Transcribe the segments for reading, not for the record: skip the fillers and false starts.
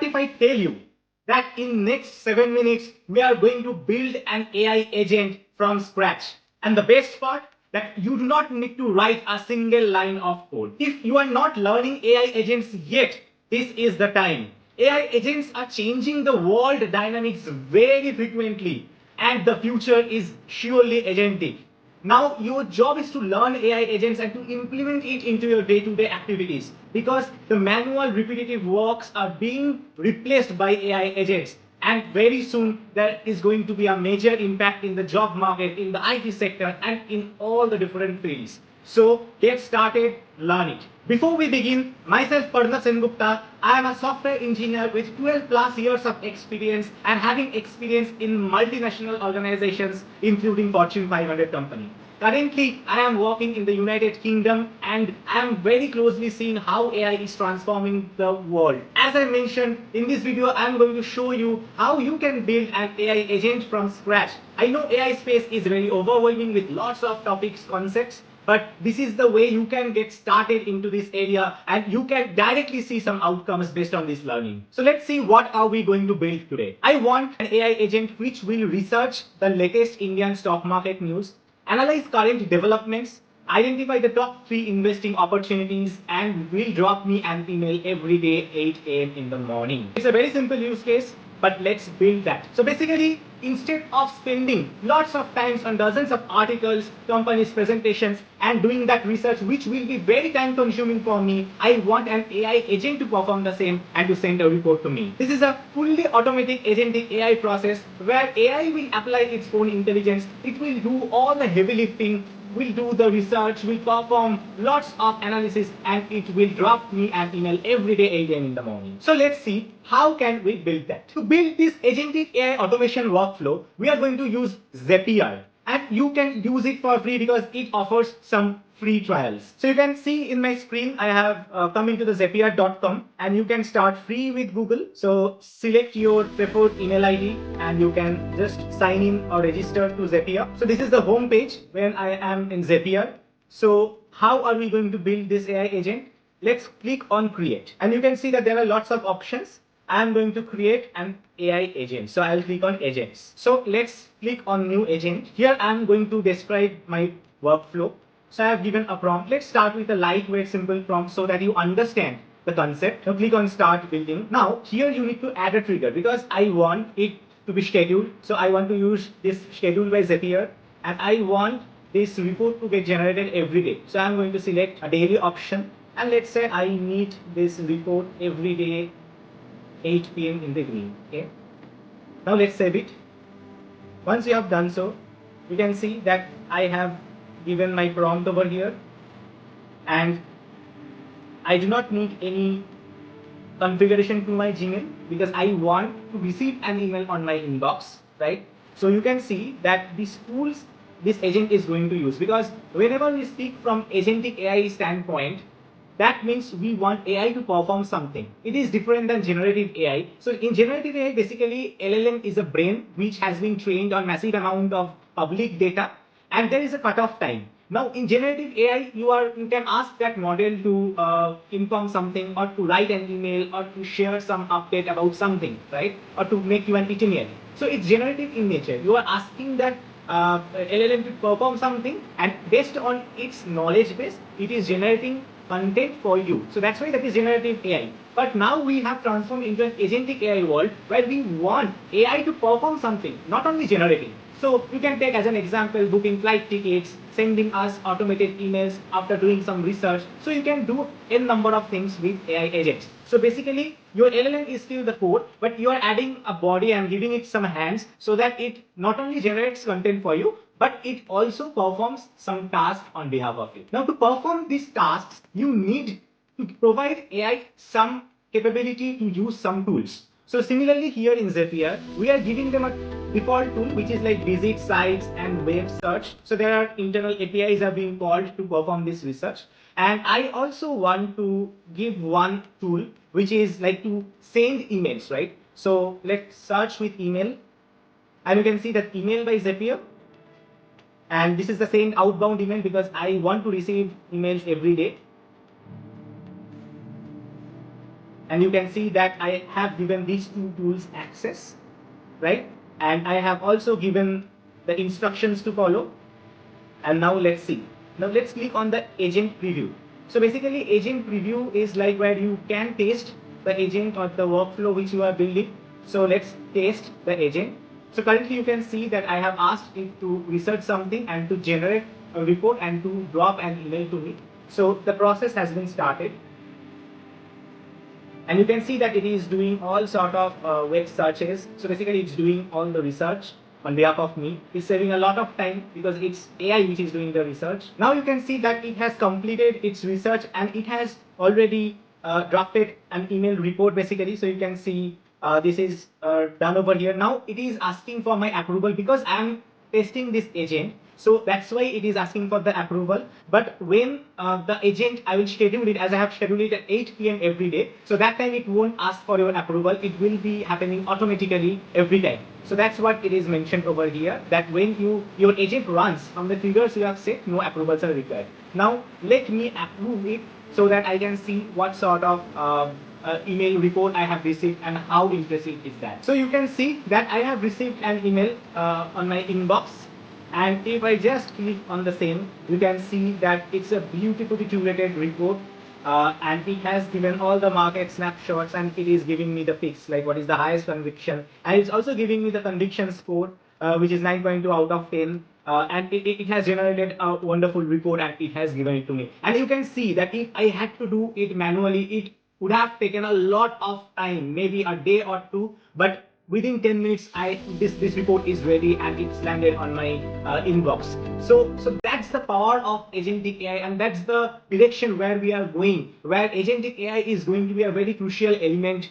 What if I tell you that in next 7 minutes, we are going to build an AI agent from scratch? And the best part, that you do not need to write a single line of code. If you are not learning AI agents yet, this is the time. AI agents are changing the world dynamics very frequently, and the future is surely agentic. Now your job is to learn AI agents and to implement it into your day-to-day activities, because the manual repetitive works are being replaced by AI agents. And very soon there is going to be a major impact in the job market, in the IT sector, and in all the different fields. So get started, learn it. Before we begin, myself Parna Sengupta, I am a software engineer with 12 plus years of experience and having experience in multinational organizations including Fortune 500 company. Currently, I am working in the United Kingdom and I am very closely seeing how AI is transforming the world. As I mentioned, in this video, I am going to show you how you can build an AI agent from scratch. I know AI space is very overwhelming with lots of topics, concepts, but this is the way you can get started into this area and you can directly see some outcomes based on this learning. So let's see what are we going to build today. I want an AI agent which will research the latest Indian stock market news, analyze current developments, identify the top 3 investing opportunities, and will drop me an email every day 8 a.m. in the morning. It's a very simple use case, but let's build that. So basically, instead of spending lots of times on dozens of articles, companies, presentations, and doing that research, which will be very time consuming for me, I want an AI agent to perform the same and to send a report to me. This is a fully automatic agentic AI process where AI will apply its own intelligence. It will do all the heavy lifting, will do the research, will perform lots of analysis, and it will drop me an email every day 8 a.m. in the morning. So let's see how can we build that. To build this agentic AI automation workflow, we are going to use Zapier. And you can use it for free because it offers some free trials. So you can see in my screen, I have come into the Zapier.com and you can start free with Google. So select your preferred email ID and you can just sign in or register to Zapier. So this is the home page when I am in Zapier. So how are we going to build this AI agent? Let's click on create. And you can see that there are lots of options. I'm going to create an AI agent. So I'll click on agents. So let's click on new agent. Here I'm going to describe my workflow. So I have given a prompt. Let's start with a lightweight simple prompt so that you understand the concept. Now click on start building. Now here you need to add a trigger because I want it to be scheduled. So I want to use this scheduled by Zapier and I want this report to get generated every day. So I'm going to select a daily option and let's say I need this report every day 8 p.m. in the evening. Okay. Now let's save it. Once you have done so, you can see that I have given my prompt over here and I do not need any configuration to my Gmail because I want to receive an email on my inbox, right? So you can see that these tools this agent is going to use, because whenever we speak from agentic AI standpoint, that means we want AI to perform something. It is different than generative AI. So in generative AI, basically LLM is a brain which has been trained on massive amount of public data and there is a cutoff time. Now in generative AI, you can ask that model to inform something or to write an email or to share some update about something, right? Or to make you an itinerary. So it's generative in nature. You are asking that LLM to perform something and based on its knowledge base, it is generating content for you. So that's why that is generative AI. But now we have transformed into an agentic AI world where we want AI to perform something, not only generating. So you can take as an example booking flight tickets, sending us automated emails after doing some research. So you can do n number of things with AI agents. So basically your LLM is still the code, but you are adding a body and giving it some hands so that it not only generates content for you, but it also performs some tasks on behalf of you. Now to perform these tasks, you need to provide AI some capability to use some tools. So similarly here in Zapier, we are giving them a default tool which is like visit sites and web search. So there are internal APIs are being called to perform this research. And I also want to give one tool which is like to send emails, right? So let's search with email and you can see that email by Zapier. And this is the same outbound email because I want to receive emails every day. And you can see that I have given these two tools access, right? And I have also given the instructions to follow. And now let's see. Now let's click on the agent preview. So basically agent preview is like where you can taste the agent or the workflow which you are building. So let's taste the agent. So currently you can see that I have asked it to research something and to generate a report and to drop an email to me. So the process has been started. And you can see that it is doing all sort of web searches. So basically it's doing all the research on behalf of me. It's saving a lot of time because it's AI which is doing the research. Now you can see that it has completed its research and it has already drafted an email report basically. So you can see this is done over here. Now it is asking for my approval because I'm testing this agent. So that's why it is asking for the approval. But when the agent, I will schedule it as I have scheduled it at 8 p.m. every day. So that time it won't ask for your approval. It will be happening automatically every time. So that's what it is mentioned over here, that when your agent runs from the triggers you have set, no approvals are required. Now let me approve it so that I can see what sort of email report I have received and how impressive is that. So you can see that I have received an email on my inbox. And if I just click on the same, you can see that it's a beautifully curated report. And it has given all the market snapshots and it is giving me the picks, like what is the highest conviction. And it's also giving me the conviction score, which is 9.2 out of 10. And it has generated a wonderful report and it has given it to me. And you can see that if I had to do it manually, it would have taken a lot of time, maybe a day or two, but within 10 minutes this report is ready and it's landed on my inbox. So that's the power of agentic AI, and that's the direction where we are going, where agentic AI is going to be a very crucial element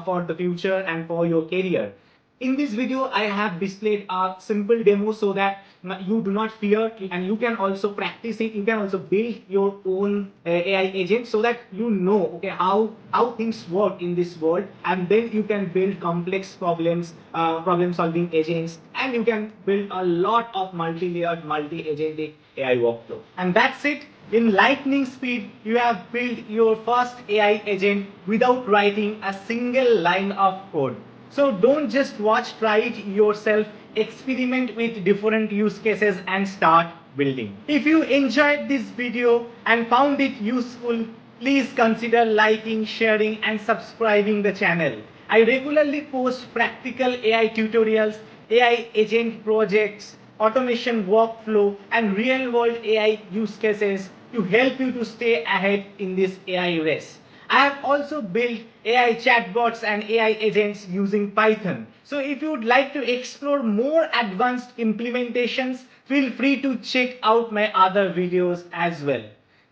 for the future and for your career. In this video, I have displayed a simple demo so that you do not fear and you can also practice it. You can also build your own AI agent so that you know, okay, how things work in this world, and then you can build complex problem solving agents, and you can build a lot of multi-layered, multi-agentic AI workflow. And that's it. In lightning speed, you have built your first AI agent without writing a single line of code. So don't just watch, try it yourself, experiment with different use cases and start building. If you enjoyed this video and found it useful, please consider liking, sharing and subscribing the channel. I regularly post practical AI tutorials, AI agent projects, automation workflow and real world AI use cases to help you to stay ahead in this AI race. I have also built AI chatbots and AI agents using Python. So if you would like to explore more advanced implementations, feel free to check out my other videos as well.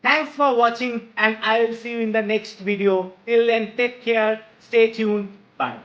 Thanks for watching and I will see you in the next video. Till then, take care, stay tuned, bye.